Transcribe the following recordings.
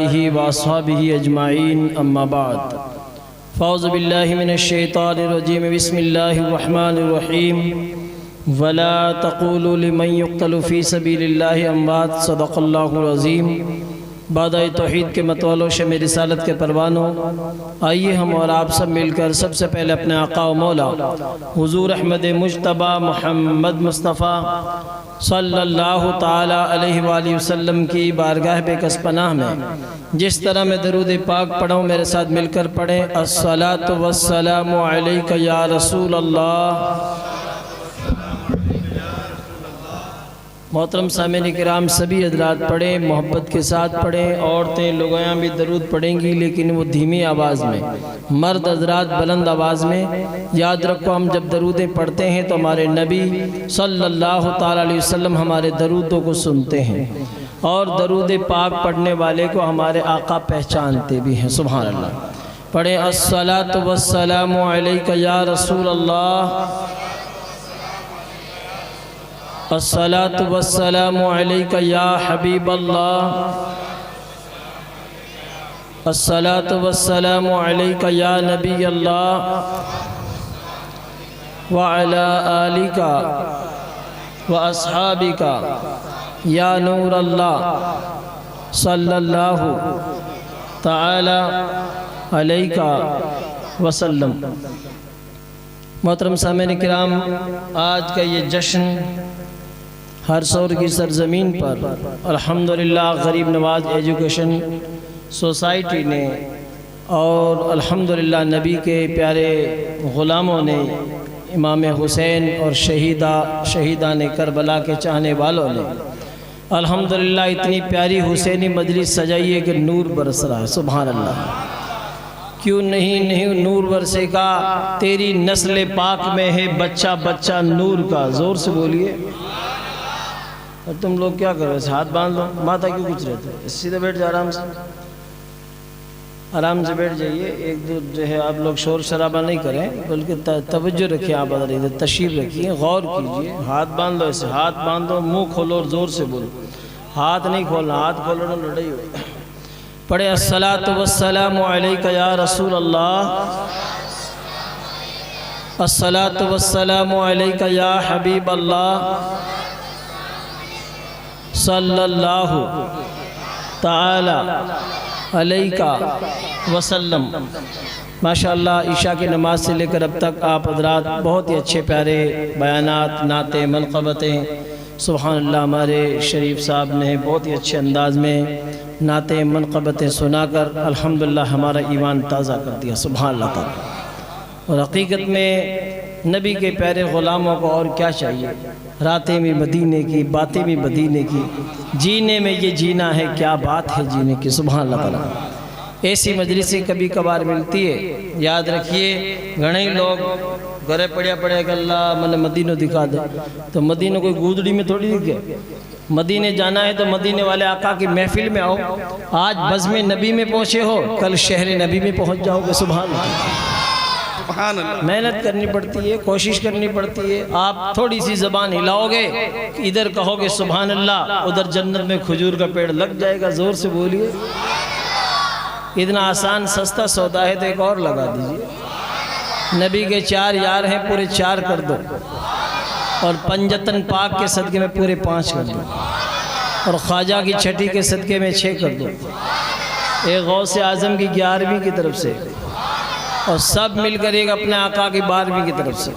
आलिहि व अस्हाबिहि अजमाइन अम्मा बाद फ़ौज़ु बिल्लाहि मिनश्शैतानिर रजीम बिस्मिल्लाहिर रहमानिर रहीम वला तक़ूलू लिमन युक़्तलु फ़ी सबीलिल्लाहि अम्वात सदक़ल्लाहुल अज़ीम। बादाए तौहीद के मतवालों शमे रिसालत के परवानों, आइए हम और आप सब मिलकर सबसे पहले अपने आका व मौला हुज़ूर अहमद मुज्तबा मोहम्मद मुस्तफ़ा सल्लल्लाहु ताला अलैहि वालैहि वसल्लम की बारगाह बेकस पनाह में जिस तरह मैं दरूद पाक पढ़ूँ मेरे साथ मिलकर पढ़ें। अस्सलातु वस्सलामु अलैका या रसूल अल्लाह। मोहतरम सामईन किराम सभी हज़रात पढ़ें, मोहब्बत के साथ पढ़ें। औरतें लोगों भी दरूद पढ़ेंगी लेकिन वो धीमी आवाज़ में, मर्द हज़रात बुलंद आवाज़ में। याद रखो, हम जब दरूदें पढ़ते हैं तो हमारे नबी सल्लल्लाहु ताला अलैहि वसल्लम हमारे दरूदों को सुनते हैं और दरूद पाक पढ़ने वाले को हमारे आका पहचानते भी हैं। सुभान अल्लाह। पढ़ें अस्सलातु वस्सलामु अलैका या रसूल अल्लाह, अस्सलातु वस्सलामु अलैका या हबीब अल्लाह, अस्सलातु वस्सलामु अलैका या नबी अल्लाह व अला आलिका व अस्हाबिका या नूर अल्लाह सल्लल्लाहु ताला अलैका वसल्लम। मोहतरम सामईन किराम, आज का ये जश्न हर सौर की सरज़मीन पर अल्हम्दुलिल्लाह गरीब नवाज एजुकेशन सोसाइटी ने और अल्हम्दुलिल्लाह नबी के प्यारे ग़ुलामों ने, इमाम हुसैन और शहीदा ने करबला के चाहने वालों ने अल्हम्दुलिल्लाह इतनी प्यारी हुसैनी मजलिस सजाई है कि नूर बरस रहा है। सुभान अल्लाह। क्यों नहीं नूर बरसेगा, तेरी नस्ल पाक में है बच्चा बच्चा नूर का। ज़ोर से बोलिए। और तुम लोग क्या करो, ऐसे हाथ बांध लो, माथा क्यों कुछ रहते हो? सीधे बैठ जाओ, आराम से बैठ जाइए। एक दो जो है आप लोग शोर शराबा नहीं करें बल्कि तवज्जो रखिए। आप इधर तशरीफ रखिए, गौर कीजिए। हाथ बांध लो, ऐसे हाथ बांध लो, मुँह खोलो और ज़ोर से बोलो। हाथ नहीं खोलना, हाथ खोलो ना लड़ाई हो। पढ़े अस्सलातु वस्सलामु अलैका या रसूल अल्लाह, अस्सलातु वस्सलामु अलैका या हबीब अल्लाह सल्लल्लाहु ताला अलैका वसल्लम। माशाअल्लाह, ईशा की नमाज से लेकर अब तक आप हज़रात बहुत ही अच्छे प्यारे बयानात, नाते, मनक़बतें, सुभान अल्लाह, हमारे शरीफ साहब ने बहुत ही अच्छे अंदाज में नाते मनक़बतें सुनाकर अल्हम्दुलिल्लाह हमारा ईमान ताज़ा कर दिया। सुभान अल्लाह ताला। और हकीकत में नबी के प्यारे ग़ुलामों को और क्या चाहिए? रातें भी मदीने की, बातें भी मदीने की, जीने में ये जीना है, क्या बात है जीने की। सुभान अल्लाह ताला। ऐसी मजलिसें कभी कभार मिलती है। याद रखिए, घणे लोग घरे पड़िया पड़े कि अल्लाह मैंने मदीनो दिखा दे, तो मदीने कोई गूदड़ी में थोड़ी दिखे। मदीने जाना है तो मदीने वाले आका की महफिल में आओ। आज बज़्म नबी में पहुँचे हो, कल शहर नबी में पहुँच जाओगे। सुभान अल्लाह। मेहनत करनी पड़ती है, कोशिश करनी पड़ती है। आप थोड़ी सी ज़बान हिलाओगे, इधर कहोगे सुभान अल्लाह, उधर जन्नत में खजूर का पेड़ लग जाएगा। ज़ोर से बोलिए। इतना आसान सस्ता सौदा है तो एक और लगा दीजिए। नबी के 4 यार हैं, पूरे 4 कर दो। और पंजतन पाक के सदक़े में पूरे 5 कर दो। और ख्वाजा की छठी के सदक़े में 6 कर दो। एक गौसे आज़म की 11वीं की तरफ से, और सब मिलकर एक अपने आका की 12वीं की तरफ से।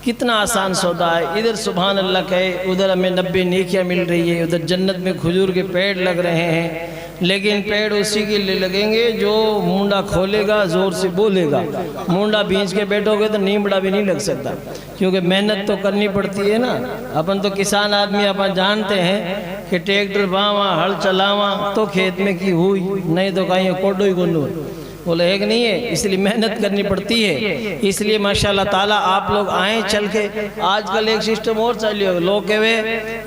कितना आसान सौदा है। इधर सुभान अल्लाह कहे, उधर हमें 90 नेकियां मिल रही है, उधर जन्नत में खजूर के पेड़ लग रहे हैं। लेकिन पेड़ उसी के लिए लगेंगे जो मुंडा खोलेगा, ज़ोर से बोलेगा। मुंडा भींच के बैठोगे तो नीमड़ा भी नहीं लग सकता, क्योंकि मेहनत तो करनी पड़ती है ना। अपन तो किसान आदमी, अपन जानते हैं कि ट्रैक्टर बावा हल चलावा तो खेत में की हुई, नहीं तो कहीं कोडो ही गुंडो। बोले एक नहीं है, इसलिए मेहनत करनी पड़ती है। इसलिए माशाल्लाह ताला आप लोग आए चल के। आजकल एक सिस्टम और चाहिए, लोग कहे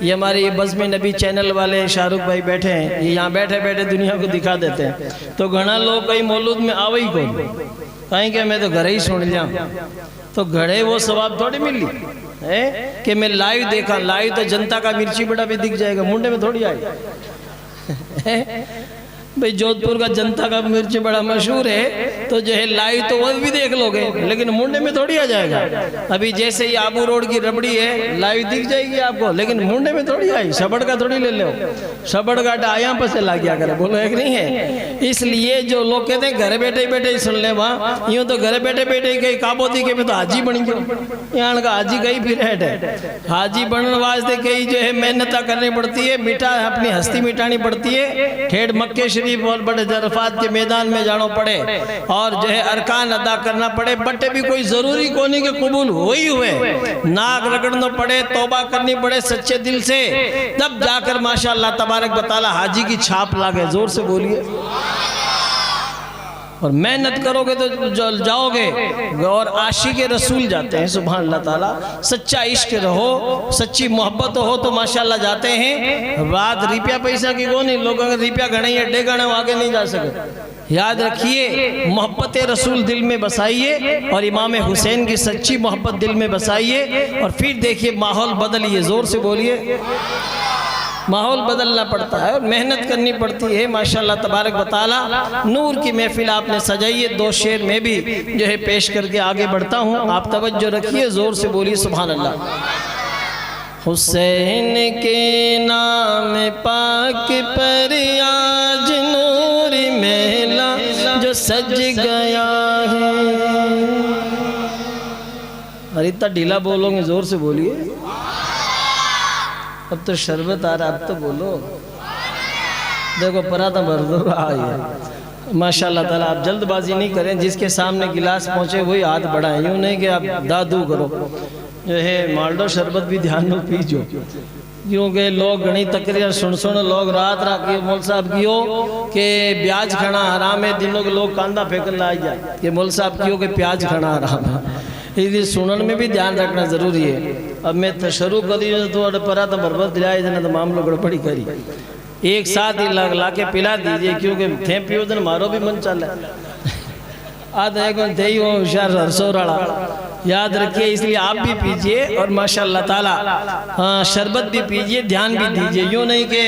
ये हमारे ये बज़्म नबी चैनल वाले शाहरुख भाई बैठे हैं, ये यहाँ बैठे बैठे दुनिया को दिखा देते हैं। तो घना लोग कहीं मौलूद में आवे ही कौन, कहीं के मैं तो घर ही सुन लिया, तो घड़े वो सवाब थोड़ी मिली है कि मैं लाइव देखा। लाइव तो जनता का मिर्ची बड़ा भी दिख जाएगा, मुंडे में थोड़ी आए। भाई जोधपुर का जनता का मिर्च बड़ा मशहूर है, तो जो है लाई तो वो भी देख लोगे, लेकिन मुंडे में थोड़ी आ जाएगा। अभी जैसे ही आबू रोड की रबड़ी है, लाई दिख जाएगी आपको, लेकिन मुंडे में थोड़ी आई। सबड़ का थोड़ी ले लो, सबड़ का आया पर से ला गया करे, बोलो एक नहीं है। इसलिए जो लोग कहते हैं घर बैठे बैठे ही सुन ले, वहाँ यूँ तो घर बैठे बैठे कई काबोदी के में तो हाजी बन गयो। यहाँ का हाजी कई फिर है, हाजी बनने वास्ते कई जो है मेहनत करनी पड़ती है, मीठा अपनी हस्ती मिटानी पड़ती है, ठेठ मक्के और बड़े जरफात के मैदान में जाना पड़े और जो है अरकान अदा करना पड़े। बटे भी कोई जरूरी कोनी के कबूल हो ही हुए, नाक रगड़ना पड़े, तौबा करनी पड़े सच्चे दिल से, तब जाकर माशाअल्लाह तबारक बताला हाजी की छाप लागे। जोर से बोलिए। और मेहनत करोगे तो जाओगे। और आशिक़े रसूल जाते हैं, सुभान अल्लाह ताला। सच्चा इश्क रहो, सच्ची मोहब्बत हो तो माशाअल्लाह जाते हैं। बात रुपया पैसा की को नहीं, लोग अगर रुपया गणे या डे गणे आगे नहीं जा सके। याद रखिए, मोहब्बत रसूल दिल में बसाइए और इमाम हुसैन की सच्ची मोहब्बत दिल में बसाइए, और फिर देखिए माहौल बदलिए। जोर से बोलिए। माहौल बदलना पड़ता है और मेहनत करनी पड़ती है। माशाअल्लाह तबारक बताला नूर की महफिल आपने सजाई है। 2 शेर में भी जो है पेश करके आगे बढ़ता हूँ, आप तवज्जो रखिए, जोर से बोलिए सुभान अल्लाह। हुसैन के नाम पाक पर आज नूरी मेला जो सज गया है। अरे इतना ढीला बोलोगे, जोर से बोलिए। अब तो शरबत आ रहा, अब तो बोलो। देखो पराठा भर दो रहा है माशाअल्लाह ताला। आप जल्दबाजी नहीं करें, जिसके सामने गिलास पहुंचे वही हाथ बढ़ाएं, यूँ नहीं कि आप दादू करो। जो है माल्डो शरबत भी ध्यान में पीजो, क्योंकि लोग घनी तकरीर सुन लोग रात रात मोल साहब कियो कि प्याज खाना हराम है। दिनों के लोग कांदा फेंकन ला जाए कि मोल साहब कियो कि प्याज खाना हराम है। इसलिए सुनन में भी ध्यान रखना जरूरी है। अब मैं तो शुरू करी तो परा तो बर्बाद दिलाए जना तो मामलो गड़बड़ी करी, एक साथ ही ला के पिला दीजिए, क्योंकि थे पियो दिन मारो भी मन चल आधा एक थे ही वो होशियार रसोराड़ा। याद रखिए, इसलिए आप भी पीजिए और माशाअल्लाह ताला हाँ शरबत भी पीजिए, ध्यान भी दीजिए। यूँ नहीं कि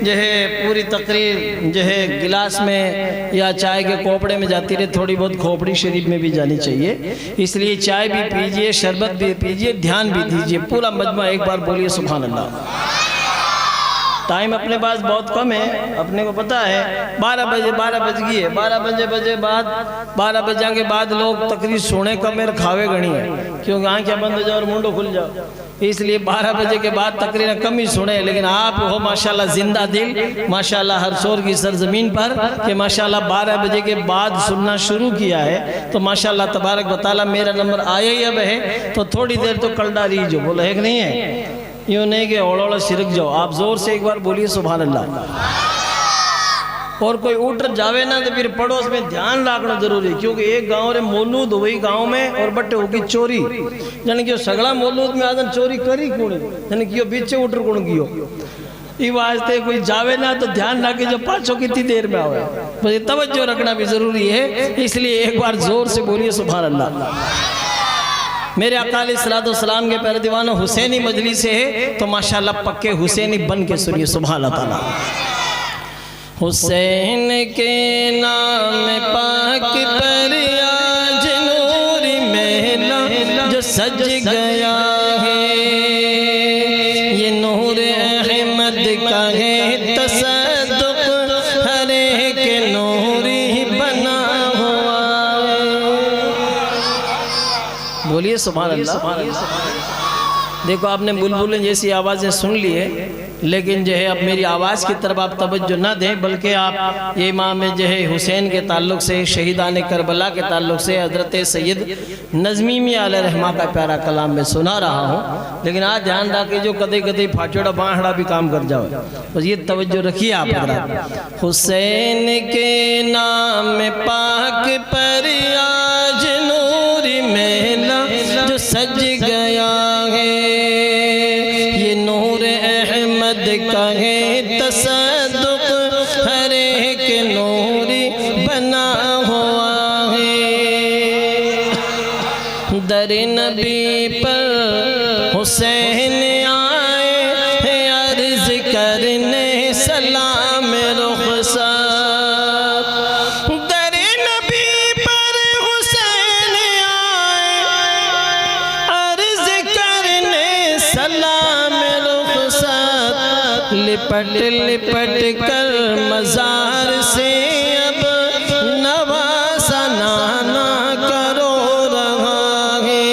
जो है पूरी तकरीर जो है गिलास में या चाय के कोपड़े में जाती रहे, थोड़ी बहुत खोपड़ी शरीफ में भी जानी चाहिए। इसलिए चाय भी पीजिए, शरबत भी पीजिए, ध्यान भी दीजिए। पूरा मजमा एक बार बोलिए सुभान अल्लाह। टाइम अपने पास बहुत कम है, अपने को पता है 12 बज गई है। 12 बजे बाद 12 बजे के बाद लोग तकरीर सोने कम और खावे गणी है, क्योंकि आँखें बंद हो जाओ और मुंडो खुल जाओ। इसलिए 12 बजे के बाद तकरीर कम ही सुने। लेकिन आप हो माशाल्लाह जिंदा दिल, माशाल्लाह हर शोर की सरजमीन पर कि माशाल्लाह 12 बजे के बाद सुनना शुरू किया है, तो माशाल्लाह तबारक बताला मेरा नंबर आया ही अब है, तो थोड़ी देर तो कलडा रही जो बोलो है कि नहीं है। यूँ नहीं कि ओड़ा सिरक जाओ। आप जोर से एक बार बोलिए सुभान अल्लाह। और कोई उठ जावे ना तो फिर पड़ोस में ध्यान रखना जरूरी है, क्योंकि एक गांव रे मौलूद हुई गांव में और बट्टे होगी चोरी, यानी कि सगला मौलूद में आदन चोरी करी कौन, यानी कि बीचे उठर कौन कियो। ये वास्ते कोई जावे ना तो ध्यान रखे जो पाछो कितनी देर में आवे, बस तवज्जो रखना भी जरूरी है। इसलिए एक बार जोर से बोलिए सुभान अल्लाह। मेरे आका अलैहिस्सलाम के प्यारे दीवाना हुसैनी मजलिस से है, तो माशाल्लाह पक्के हुसैनी बन के सुनिए सुभान अल्लाह। हुसैन के नाम पाक पर आज नूरी मेला जो सज गया है, ये नूर अहमद का है तसद्दुक़, हर एक नूरी बना हुआ। बोलिए सुभान अल्लाह। देखो आपने बुलबुलें जैसी आवाज़ें सुन ली है, लेकिन जो है अब मेरी आवाज़ की तरफ आप तवज्जो ना दें, बल्कि आप ये इमाम जो है हुसैन के ताल्लुक़ से, शहीदान करबला के ताल्लुक़ से हज़रत सैयद नज़मीमी अलैहिर्रहमा का प्यारा कलाम में सुना रहा हूँ। लेकिन आज ध्यान रखिए जो कदे कदे फाचोड़ा बाँहड़ा भी काम कर जाओ, बस ये तवज्जो रखिए आप हज़रात। हुसैन के नाम पाक पर आज नूरी मेला जो सज गया है, ये नूर अहमद का है तसद्दुक़, हर एक नूरी बना हुआ है। दर नबी पर हुसैन आए हैं अर्ज़ करने सलाम रुख लिपट लिपट कर मजार से अब नवासा नाना करो रहा है।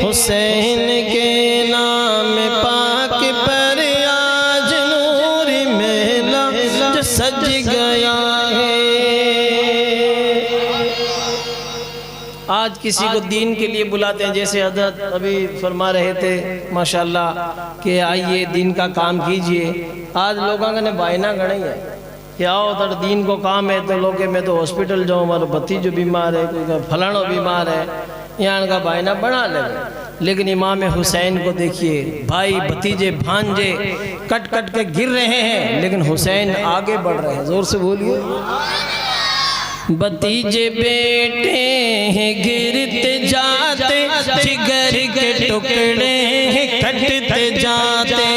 हुसैन के नाम पाक पर आज नूर मेला जो सज गया है। आज किसी को दीन के लिए बुलाते हैं, जैसे हज़रत अभी फरमा रहे थे माशाल्लाह कि आइए दीन का काम कीजिए। आज लोगों का ने बायना गढ़ है कि आओ उधर दीन को काम है, तो लोग मैं तो हॉस्पिटल जाऊँ, हमारा भतीजो बीमार है, कोई का फलाना बीमार है, यहाँ का बायना बना ले। लेकिन इमाम हुसैन को देखिए, भाई भतीजे भांजे कट कट के गिर रहे हैं, लेकिन हुसैन आगे बढ़ रहे हैं। जोर से बोलिए। भतीजे बेटे हैं गिरते जाते, जिगर के टुकड़े हैं कटते जाते।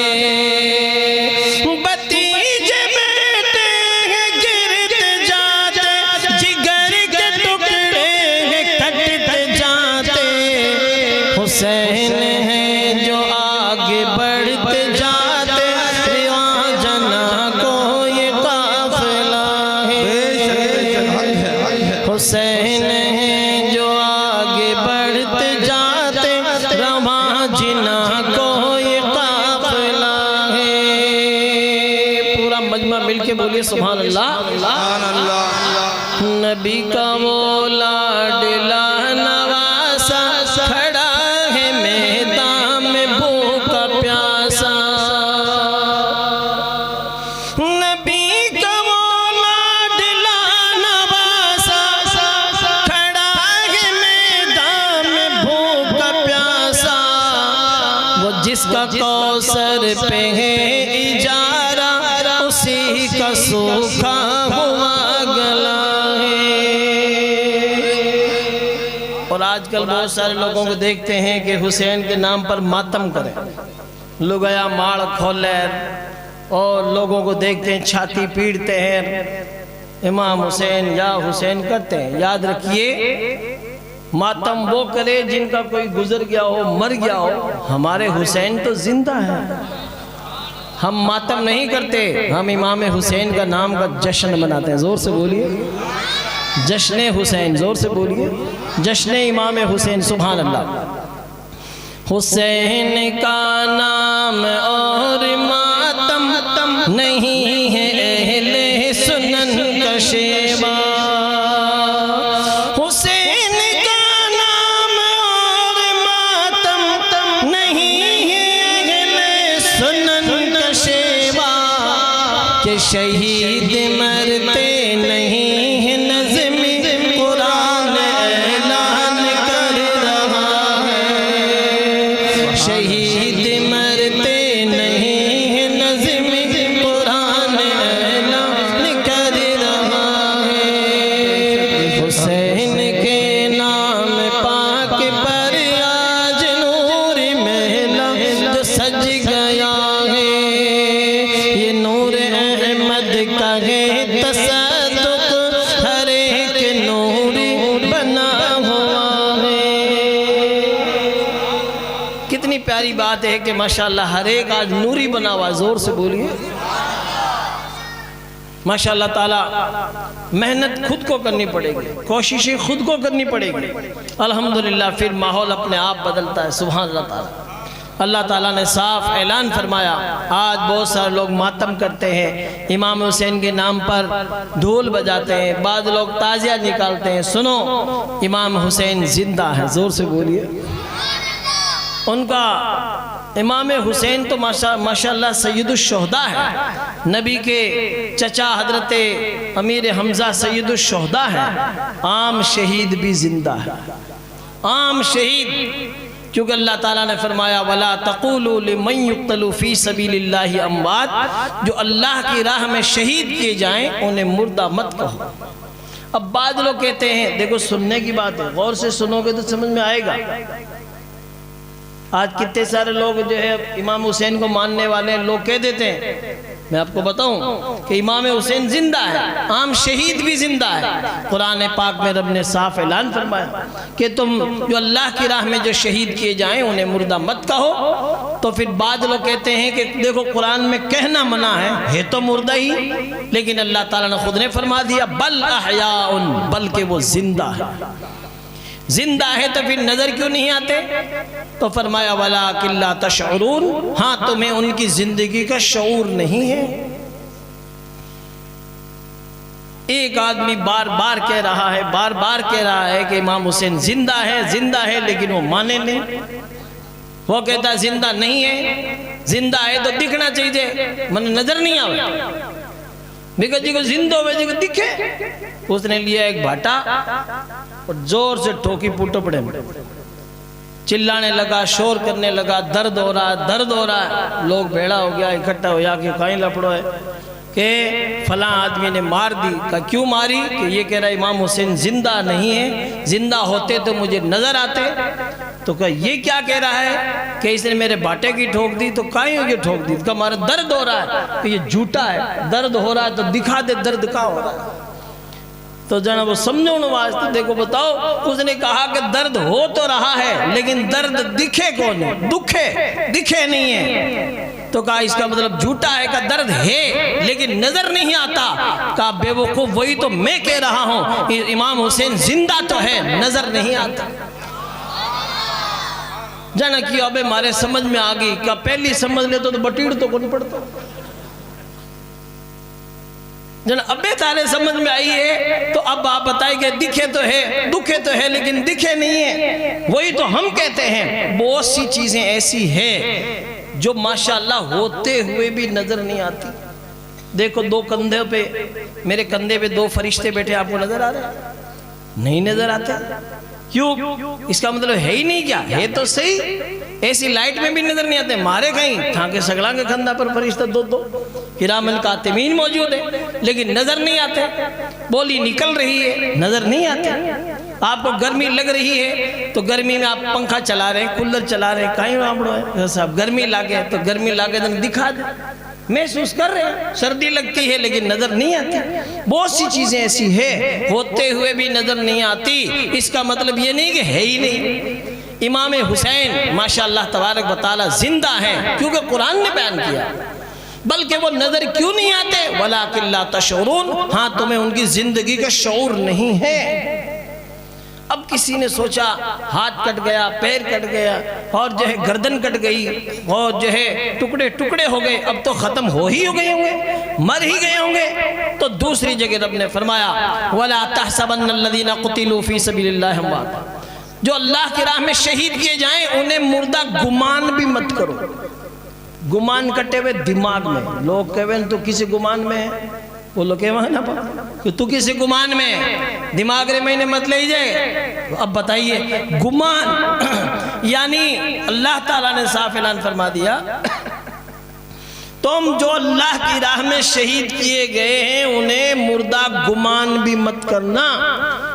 भतीजे बेटे हैं गिरते जाते, जिगर के टुकड़े हैं कटते जाते। हुसैन है जो आगे बढ़ते जाते, रिवाजना को ये काफिला है। हुसैन है जो आगे बढ़ते जाते, रवाजना को ये काफिला है। पूरा मजमा मिलके बोलिए सुभान अल्लाह। नबी का वो लाडला नवासा खड़ा है मैदान में भूखा प्यासा। नबी का वो लाडला नवासा खड़ा है मैदान में भूखा प्यासा। वो जिसका कौसर पे है इजारा, उसी का सूखा हुआ गला है। और आजकल बहुत सारे लोगों को देखते हैं कि हुसैन के नाम पर मातम करें, लुगाया माड़ खोले और लोगों को देखते हैं छाती पीटते हैं, इमाम हुसैन या हुसैन करते हैं। याद रखिए, मातम वो करे जिनका कोई गुजर गया हो, मर गया हो। हमारे हुसैन तो जिंदा है, हम मातम नहीं करते, हम इमाम हुसैन का नाम का जश्न मनाते हैं। जोर से बोलिए जश्न हुसैन, जोर से बोलिए जश्न इमाम हुसैन। सुभान अल्लाह। हुसैन का नाम और मातम नहीं है अहले सुनन का शेवा। हुसैन का नाम और मातम नहीं है अहले सुनन का शेवा। कि शहीद मरते नहीं है, नज़्म कुरान ऐलान कर रहा है। शहीद मरते नहीं है, नज़्म कुरान ऐलान कर रहा है। हुसैन के नाम पाक पर आज नूर महला जो सज गया है। ये नूर अहमद का है तसद्दुक़, हर एक नूरी बना हुआ है। कितनी प्यारी बात है कि माशाल्लाह हर एक आज नूरी बना हुआ। जोर से बोलिए माशाल्लाह ताला। मेहनत खुद को करनी पड़ेगी, कोशिशें खुद को करनी पड़ेगी। अल्हम्दुलिल्लाह फिर माहौल अपने आप बदलता है। सुभान अल्लाह ताला। अल्लाह ताला ने साफ ऐलान फरमाया। आज बहुत सारे लोग मातम करते हैं, इमाम हुसैन के नाम पर ढोल बजाते हैं, बाद लोग ताजिया निकालते हैं। सुनो, इमाम हुसैन जिंदा है। जोर से बोलिए। उनका इमाम हुसैन तो माशाल्लाह सैयदुश्शुहदा है। नबी के चचा हजरत अमीर हमजा सैयदुश्शुहदा है। आम शहीद भी जिंदा है, आम शहीद। क्योंकि अल्लाह ताला ने फरमाया वला तक़ूलू लिमन युक़्तलू फ़ी सबीलिल्लाहि अमवात, जो अल्लाह की राह में शहीद किए जाएं उन्हें मुर्दा मत कहो। अब बाद लोग कहते हैं, देखो सुनने की बात है, गौर से सुनोगे तो समझ में आएगा। आज कितने सारे लोग जो है इमाम हुसैन को मानने वाले लोग कह देते हैं मैं आपको बताऊं कि इमाम हुसैन जिंदा है, आम शहीद भी जिंदा है। कुरान पाक में रब ने साफ ऐलान फरमाया कि तुम जो अल्लाह की राह में जो शहीद किए जाएं उन्हें मुर्दा मत कहो। तो फिर बाद लोग कहते हैं कि देखो कुरान में कहना मना है तो मुर्दा ही, लेकिन अल्लाह ताला ने खुद ने फरमा दिया बल अहयाउन, बल्कि वो जिंदा है। जिंदा है तो फिर नजर क्यों नहीं आते? तो फरमाया वला किल्ला तशउरून, हाँ तुम्हें उनकी जिंदगी का शऊर नहीं है। एक आदमी बार बार कह रहा है, बार बार कह रहा है कि इमाम हुसैन जिंदा है, लेकिन वो माने नहीं। वो कहता जिंदा नहीं है, जिंदा है तो दिखना चाहिए, मन नजर नहीं आवे। बिका जी को जिंदा हो जी को दिखे। उसने लिया एक भाटा और जोर से ठोकी पुट पड़े, चिल्लाने लगा, शोर करने लगा, दर्द हो रहा है। लोग भेड़ा हो गया, इकट्ठा हो जा के कहीं लपड़ो है कि फला आदमी ने मार दी। का क्यों मारी? कि ये कह रहा है इमाम हुसैन जिंदा नहीं है, जिंदा होते तो मुझे नजर आते। तो कहा ये क्या कह रहा है कि इसने मेरे बाटे की ठोक दी। तो काहे की ठोक दी? तो हमारा दर्द हो रहा है। तो ये झूठा है, दर्द हो रहा है तो दिखा दे दर्द का हो रहा है। तो जना वो समझो न वास्ते, देखो बताओ, उसने कहा कि दर्द हो तो रहा है लेकिन दर्द दिखे कौन है? दिखे नहीं है। तो कहा इसका मतलब झूठा है। का दर्द है लेकिन नजर नहीं आता। का बेवकूफ वही तो मैं कह रहा हूं, इमाम हुसैन जिंदा तो है, नजर नहीं आता। जाना कि अबे मारे समझ में आ गई। का पहली समझ ले तो बटीड़ तो कौन पड़ता। जन अबे तारे समझ में आई है तो अब आप बताएं कि दिखे तो है, दुखे तो है, लेकिन दिखे नहीं है। वही तो हम कहते हैं बहुत सी चीजें ऐसी है जो माशाअल्लाह होते हुए भी नजर नहीं आती। देखो दो कंधे पे, मेरे कंधे पे दो फरिश्ते बैठे, आपको नजर आ रहे हैं? नहीं नजर आते। क्यों? इसका मतलब है ही नहीं क्या? है तो सही। ऐसी लाइट में भी नजर नहीं आते। मारे कहीं था के सगला के कंधा पर फरिश्ता दो किरामन कातिमीन मौजूद है, लेकिन नजर नहीं आते। बोली निकल रही है, नजर नहीं आते। आपको गर्मी लग रही है तो गर्मी में आप पंखा चला रहे हैं, कूलर चला रहे हैं, कहीं आप साहब गर्मी लागे तो गर्मी लागे तो दिखा दे, महसूस कर रहे हैं। सर्दी लगती है लेकिन नजर नहीं आती। बहुत सी चीजें ऐसी है होते हुए भी नजर नहीं आती। इसका मतलब ये नहीं कि है ही नहीं। इमाम हुसैन माशाअल्लाह तबारक व तआला जिंदा है क्योंकि कुरान ने बयान किया। बल्कि वो नजर क्यों नहीं आते? वला किल्ला तशउरून, हाँ तुम्हें उनकी जिंदगी का शऊर नहीं है। अब किसी ने सोचा हाथ कट गया, पैर कट गया और जो है गर्दन कट गई और जो है टुकड़े टुकड़े हो गए, अब तो खत्म हो ही गए होंगे, मर ही गए होंगे। तो दूसरी जगह रब ने फरमाया वला तहसबन्नल्लज़ीना क़ुतिलू फ़ी सबिलिल्लाहि अमवात, जो अल्लाह की राह में शहीद किए जाएं उन्हें मुर्दा गुमान भी मत करो। गुमान कटे हुए दिमाग में। लोग कहे तू किसी गुमान में है, वो लोग कहे ना कि तू किसी गुमान में, दिमाग रे महीने मत ले जाए। तो अब बताइए गुमान यानी अल्लाह ताला ने साफ ऐलान फरमा दिया तुम जो अल्लाह की राह में शहीद किए गए हैं उन्हें मुर्दा गुमान भी मत करना,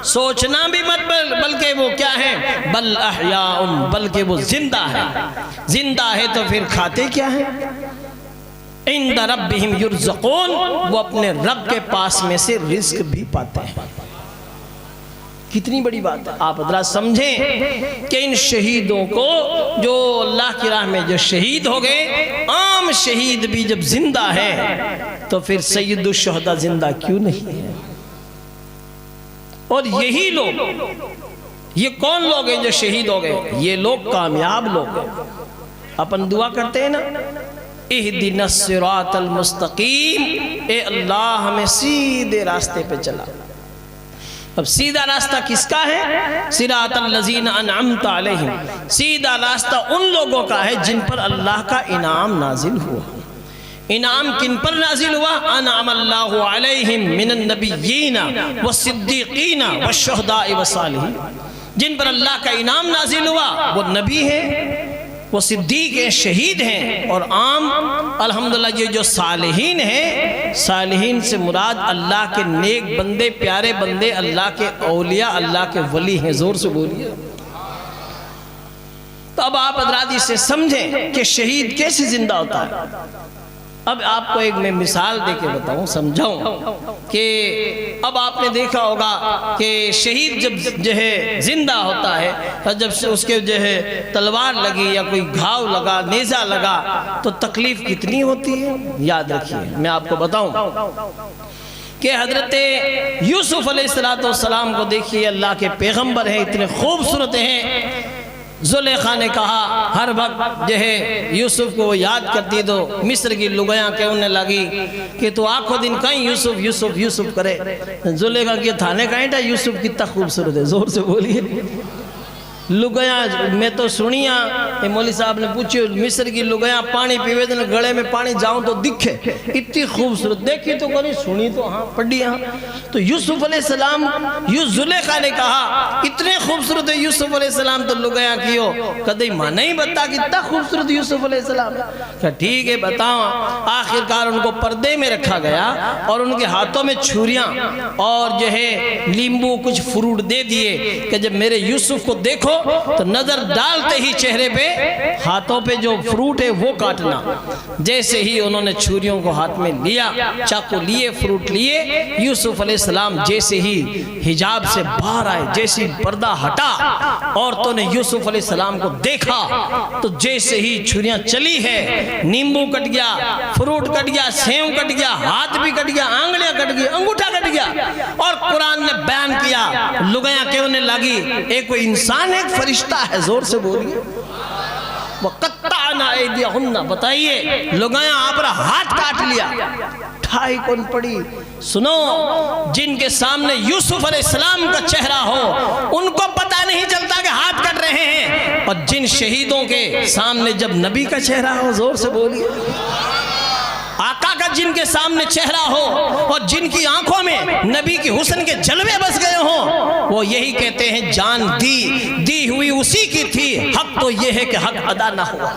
सोचना भी मत, बल्कि वो क्या है? बल अहयाउन, बल्कि वो जिंदा है। जिंदा है तो फिर खाते क्या है? इंद रब्बिहिम युर्ज़क़ून, वो अपने रब के पास में से रिस्क भी पाते हैं। कितनी बड़ी बात है। आप जरा समझें कि इन शहीदों को जो अल्लाह की राह में जो शहीद हो गए, आम शहीद भी जब जिंदा है तो फिर सैयदुश शुहदा जिंदा क्यों नहीं है? और यही लोग, ये कौन लोग हैं जो शहीद हो गए? ये लोग कामयाब लोग हैं। अपन दुआ करते हैं ना, इहदिनस सिरातल मुस्तकीम, ए अल्लाह हमें सीधे रास्ते पे चला। अब सीधा रास्ता किसका है? सिरातल लज़ीना अनअमता अलैहिम, सीधा रास्ता उन लोगों का है जिन पर अल्लाह का इनाम नाजिल हुआ। इनाम किन पर नाजिल हुआ? अनअमल्लाहु अलैहिम मिनन नबिय्यीना वस्सिद्दीक़ीना वश्शुहदाኢ वस्सालिहीन, जिन पर अल्लाह का इनाम नाजिल हुआ वो नबी है, वो सिद्दीक हैं, शहीद हैं। और आम अल्हम्दुलिल्लाह ये जो सालिहीन हैं, सालिहीन से मुराद अल्लाह के नेक बंदे, प्यारे बंदे, अल्लाह के औलिया, अल्लाह के वली हैं। जोर से बोलिए। तो अब आप हज़रात इसे समझें कि शहीद कैसे जिंदा होता है। अब आपको एक मैं मिसाल देके बताऊं, समझाऊं कि अब आपने देखा होगा कि शहीद जब जो है जिंदा होता है और जब से उसके जो है तलवार लगी या कोई घाव लगा, नेज़ा लगा, तो तकलीफ कितनी होती है। याद रखिए, मैं आपको बताऊं कि हजरत यूसुफ अलैहिस्सलाम को देखिए, अल्लाह के पैगंबर हैं, इतने खूबसूरत हैं। जुलेखा ने कहा हर वक्त जो है यूसुफ को वो याद करती, तो मिस्र की लुगायां कहने लगी कि तू आखो दिन कहीं यूसुफ यूसुफ यूसुफ करे। जुलेखा के थाने कहीं था यूसुफ कितना खूबसूरत है, जोर से बोलिए। लुगायां मैं तो सुनिया, मौली साहब ने पूछी मिस्र की लुगायां पानी पीवे तो गले में पानी जाऊं तो दिखे, इतनी खूबसूरत देखी तो करी, सुनी तो हाँ, पढ़ी हाँ। तो यूसुफ अलैहिस्सलाम, जुलेखा ने कहा इतने खूबसूरत है यूसुफ अलैहिस्सलाम, तो लुगायां कियो कदे माना ही बता कितना खूबसूरत यूसुफ अलैहिस्सलाम। क्या ठीक है बताओ। आखिरकार उनको पर्दे में रखा गया और उनके हाथों में छुरियां और जो है नींबू कुछ फ्रूट दे दिए कि जब मेरे यूसुफ को देखो तो नजर डालते ही चेहरे पे हाथों पे जो फ्रूट है वो काटना। जैसे ही उन्होंने छुरियों को हाथ में लिया, चाकू लिए, फ्रूट लिए, यूसुफ अलैहिस्सलाम जैसे ही हिजाब से बाहर आए, जैसे ही पर्दा हटा, औरतों ने यूसुफ अलैहिस्सलाम को देखा तो जैसे ही छुरियां चली है, नींबू कट गया, फ्रूट कट गया, सेव कट गया, हाथ भी कट गया, आंगलियां कट गई, अंगूठा कट गया। और कुरान ने बयान किया, लुगायां कहने लगी एक कोई इंसान है, फरिश्ता है, जोर से बोलिए। वो कत्ताना ऐदियहुन्ना, बताइए लुगायां आपका हाथ काट लिया, ठाई कौन पड़ी। सुनो, जिनके सामने यूसुफ अलैहिस्सलाम का चेहरा हो उनको पता नहीं चलता कि हाथ कट रहे हैं, और जिन शहीदों के सामने जब नबी का चेहरा हो, जोर से बोलिए, आका का जिनके सामने चेहरा हो और जिनकी आंखों में नबी की हुस्न के जलवे बस गए हो, वो यही कहते हैं जान दी हुई उसी की थी, हक तो ये है कि हक अदा ना हुआ।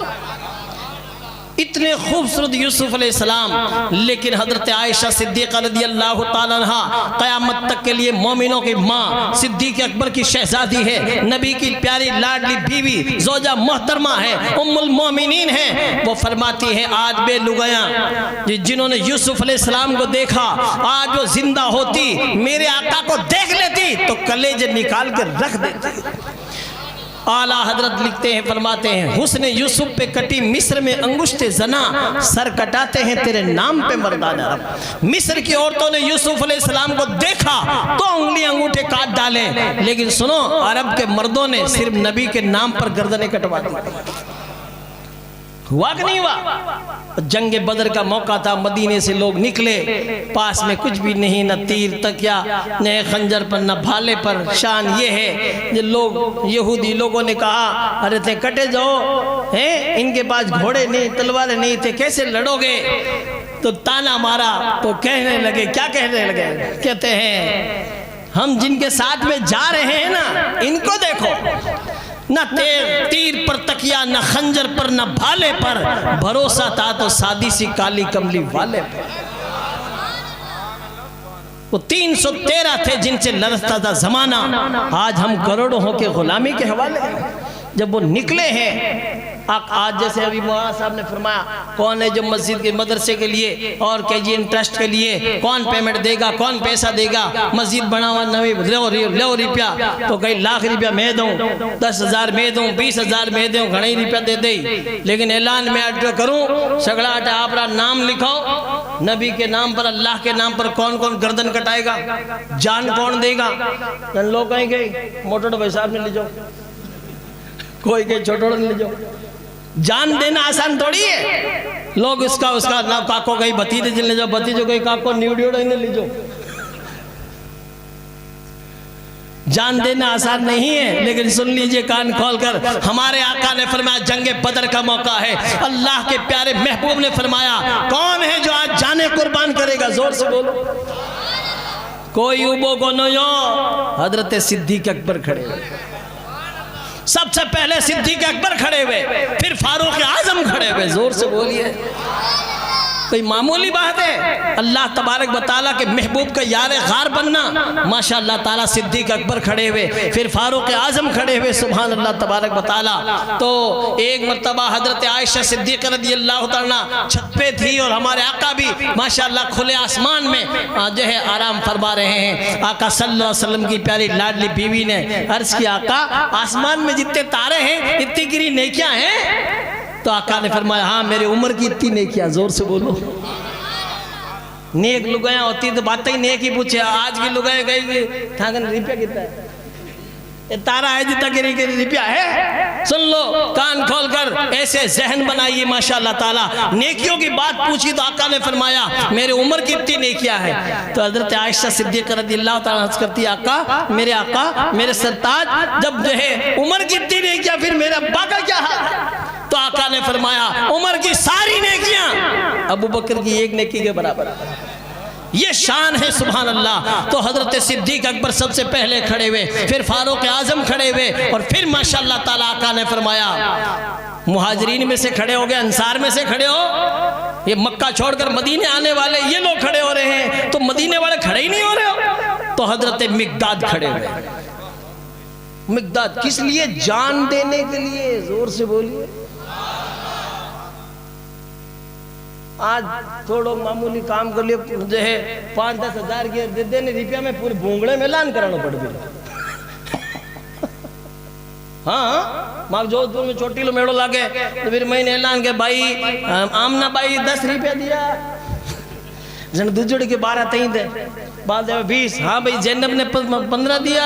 इतने खूबसूरत यूसुफ अलैहिस्सलाम, लेकिन हजरत आयशा सिद्दीक़ा रज़ियल्लाहु ताला अन्हा क़यामत तक के लिए मोमिनों की माँ, सिद्दीक़ अकबर की शहजादी है, नबी की प्यारी लाडली बीवी, ज़ौजा मोहतरमा है, उम्मुल मोमिनीन है। वो फरमाती है आज बे लुगायां जिन्होंने यूसुफ अलैहिस्सलाम को देखा, आज वो जिंदा होती, मेरे आका को देख लेती तो कलेजे निकाल कर रख देती। आला हजरत लिखते हैं, फरमाते हैं हुस्न यूसुफ पे कटी मिस्र में अंगुष्ठे जना, सर कटाते हैं तेरे नाम पे मर्दाना रब। मिस्र की औरतों ने यूसुफ अलैहिस्सलाम को देखा तो उंगली अंगूठे काट डाले, लेकिन सुनो अरब के मर्दों ने सिर्फ नबी के नाम पर गर्दनें कटवा दी। हुआ कि नहीं हुआ। जंग बदर का मौका था, मदीने से लोग निकले, पास में कुछ भी नहीं, न तीर तकिया, न खंजर पर, न भाले पर। शान ये है जो लोग यहूदी लोगों ने कहा अरे थे कटे जाओ, हैं इनके पास घोड़े नहीं, तलवारें नहीं थे, कैसे लड़ोगे। तो ताना मारा तो कहने लगे, क्या कहने लगे, कहते हैं हम जिनके साथ में जा रहे हैं ना इनको देखो, न तीर पर तकिया, न खंजर पर, न भाले पर, भरोसा था तो सादी सी काली कमली वाले पर। वो 313 थे जिनसे लड़ता था जमाना, आज हम करोड़ों हो के गुलामी के हवाले। जब वो निकले हैं, आज जैसे अभी मौलाना साहब ने फरमाया कौन है जो मस्जिद के मदरसे के लिए और KGN ट्रस्ट के लिए कौन पेमेंट देगा, कौन पैसा देगा, मस्जिद बनावा नवी लो रुपया, तो कई लाख रुपया मैं दूँ, 10,000 मैं दूँ, 20,000 मैं दूँ, घने रुपया दे दे, लेकिन ऐलान में अट करूँ सगड़ा अटा आपका नाम लिखो, नबी के नाम पर, अल्लाह के नाम पर कौन कौन गर्दन कटाएगा, जान कौन देगा। लोग कहीं गए मोटर भाई साहब ने ले जाओ, कोई के छोटोड़ ले जाओ। जान देना आसान थोड़ी है। लोग उसका ना काको कहीं भतीजे ले जाओ, भतीजो कहीं काको न्यूडियो ले जाओ। जान देना आसान नहीं है, लेकिन सुन लीजिए कान खोलकर, हमारे आका ने फरमाया जंगे बदर का मौका है, अल्लाह के प्यारे महबूब ने फरमाया कौन है जो आज जाने कुर्बान करेगा, जोर से बोलो। कोई उबो को नो, हजरत सिद्दीक अकबर खड़े हुए, सबसे पहले सिद्दीक अकबर खड़े हुए, फिर फारूक आजम खड़े हुए, जोर से बोलिए। कोई मामूली बात है? अल्लाह तबारक व तआला के महबूब का यार गार बनना। माशाअल्लाह ताला सिद्दीक अकबर खड़े हुए, फिर फारूक आजम खड़े हुए, सुभान अल्लाह तबारक व तआला। तो एक मरतबा हजरत आयशा सिद्दीक़ा रज़ियल्लाहु तआला छत पे थी और हमारे आका भी माशाअल्लाह खुले आसमान में जो है आराम फरमा रहे हैं। आका सल्लल्लाहु अलैहि वसल्लम की प्यारी लाडली बीवी ने अर्ज किया, आका आसमान में जितने तारे हैं इतनी गिरी नेकियां हैं? तो आका ने फरमाया, हाँ मेरी उम्र की इतनी नेकियां। जोर से बोलो। नेक लुगाया होती तो बात ही नेक ही पूछे। आज की लुगाया गई ठाकन रुपया कितना है? तारा है जितना गिरी गिरी रुपया है। सुन लो कान खोलकर, ऐसे जहन बनाइए। माशाअल्लाह ताला नेकियों की बात पूछी तो आका ने फरमाया मेरे उम्र की इतनी नेकियां हैं। तो हजरत आयशा सिद्दीक़ा रज़ियल्लाहु तआला अर्ज़ करती, आका मेरे सरताज, जब जो है उम्र की इतनी नेकियां, फिर मेरे अब्बा का क्या हाल? तो आका ने फरमाया उम्र की सारी नेकियां अबू बकर की एक नेकी के बराबर। ये शान है सुभान अल्लाह। तो हजरत सिद्दीक अकबर सबसे पहले खड़े हुए, फिर फारूक आजम खड़े हुए, और फिर माशाअल्लाह ताला आका ने फरमाया मुहाजिरीन में से खड़े हो गए, अंसार में से खड़े हो। ये मक्का छोड़कर मदीने आने वाले ये लोग खड़े हो रहे हैं, तो मदीने वाले खड़े ही नहीं हो रहे हो। तो हजरत मिकदाद खड़े हुए। मिकदाद किस लिए? जान देने के लिए। जोर से बोलिए। आज थोड़ो मामूली काम कर लिए जो है 5-10 हजार के दे देने रुपया में पूरे भूंगड़े में ऐलान कराना पड़ गया। हाँ माँ जोधपुर में छोटी लो मेड़ो लागे तो फिर मैंने ऐलान के भाई आमना भाई 10 रुपया दिया, जन दूजड़ के 12 तई दे, बाद 20। हाँ भाई जैनब ने 15 दिया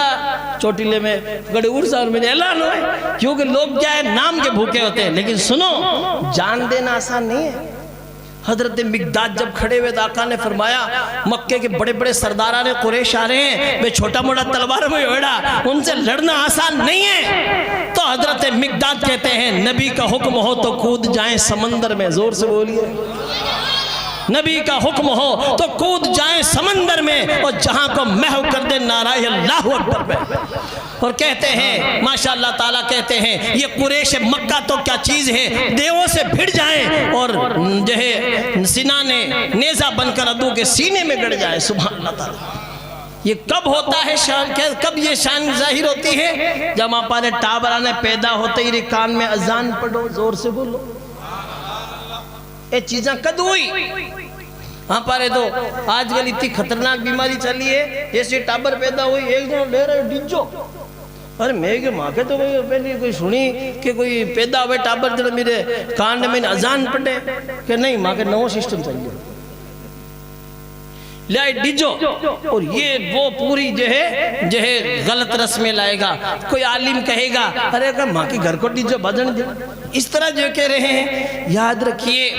चोटीले में, गड़े उर्सा में ऐलान हुआ। क्योंकि लोग क्या है नाम के भूखे होते हैं, लेकिन सुनो जान देना आसान नहीं है। हजरत मिकदाद जब खड़े हुए, आका ने फरमाया मक्के के बड़े बड़े सरदारा ने कुरैश आ रहे हैं, वे छोटा मोटा तलवार में ओढ़ा, उनसे लड़ना आसान नहीं है। तो हजरत मिकदाद कहते हैं नबी का हुक्म हो तो कूद जाएं समंदर में। जोर से बोलिए। नबी का हुक्म हो तो कूद जाएं समंदर में, और जहां को महव कर दे नाराए अल्लाहु अकबर पे। और कहते हैं माशाअल्लाह ताला कहते हैं ये कुरैश मक्का तो क्या चीज है, देवों से भिड़ जाएं और जो है सीना ने नेजा बनकर अदू के सीने में गड़ जाए। सुभान अल्लाह ताला। ये कब होता है शान? कब ये शान जाहिर होती है? जब हमारे टाबरा ने पैदा होते ही कान में अजान पढ़ो। जोर से बोलो। ये चीजें कद हुई? हाँ पारे तो आजकल इतनी खतरनाक बीमारी चली है, जैसे टाबर पैदा हुई एक जन ले रहे डिज्जो। अरे मैं के माँ के तो पहले कोई सुनी कि कोई पैदा हुए टाबर जरा मेरे कान में अजान पढ़े कि नहीं, माँ के नवो सिस्टम चाहिए ले डिजो। और ये वो पूरी जो है गलत रस्में लाएगा। कोई आलिम कहेगा अरे अगर माँ के घर को डिजो बजन दे, इस तरह जो कह रहे हैं। याद रखिए